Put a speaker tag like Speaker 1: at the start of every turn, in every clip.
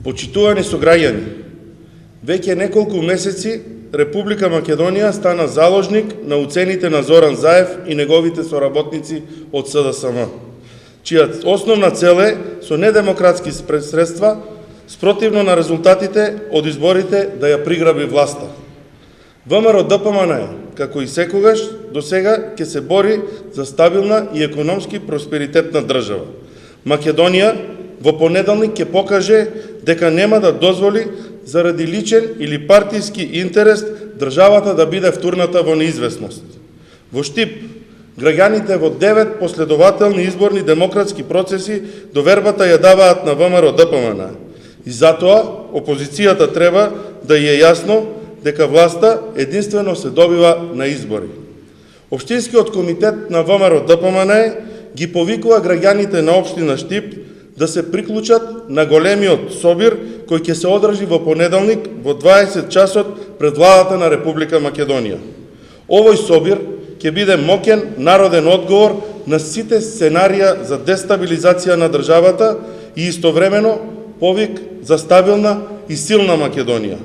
Speaker 1: Почитувани сограѓани, веќе неколку месеци Република Македонија стана заложник на уцените на Зоран Заев и неговите соработници од СДСМ, чија основна цел е со недемократски средства, спротивно на резултатите од изборите, да ја приграби власта. ВМРО-ДПМН, како и секогаш, до сега ќе се бори за стабилна и економски просперитетна држава. Македонија во понеделник ќе покаже дека нема да дозволи заради личен или партиски интерес државата да биде втурната во неизвестност. Во Штип, граѓаните во 9 последователни изборни демократски процеси довербата ја даваат на ВМРО-ДПМН. И затоа опозицијата треба да ја е јасно дека власта единствено се добива на избори. Општинскиот комитет на ВМРО-ДПМН ги повикува граѓаните на општина Штип да се приклучат на големиот собир кој ќе се одржи во понеделник во 20 часот пред владата на Република Македонија. Овој собир ќе биде моќен народен одговор на сите сценарија за дестабилизација на државата и истовремено повик за стабилна и силна Македонија.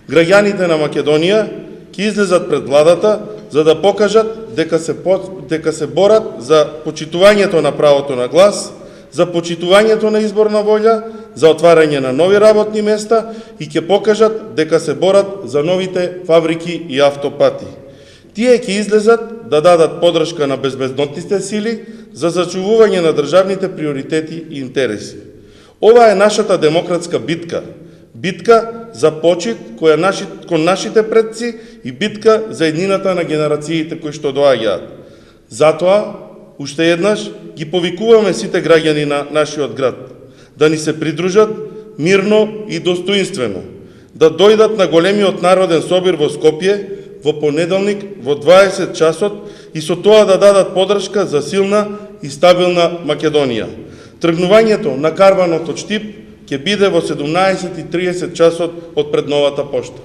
Speaker 1: Граѓаните на Македонија ќе излезат пред владата за да покажат дека се борат за почитувањето на правото на глас, за почитувањето на изборна волја, за отварање на нови работни места и ќе покажат дека се борат за новите фабрики и автопати. Тие ќе излезат да дадат подршка на безбедносните сили за зачувување на државните приоритети и интереси. Ова е нашата демократска битка. Битка за почит кон нашите предци и битка за еднината на генерациите кои што доаѓаат. Затоа, уште еднаш, ги повикуваме сите граѓани на нашиот град да ни се придружат мирно и достоинствено, да дојдат на големиот народен собир во Скопје во понеделник во 20 часот и со тоа да дадат подршка за силна и стабилна Македонија. Тргнувањето на карванот од Штип ќе биде во 17:30 часот од пред новата пошта.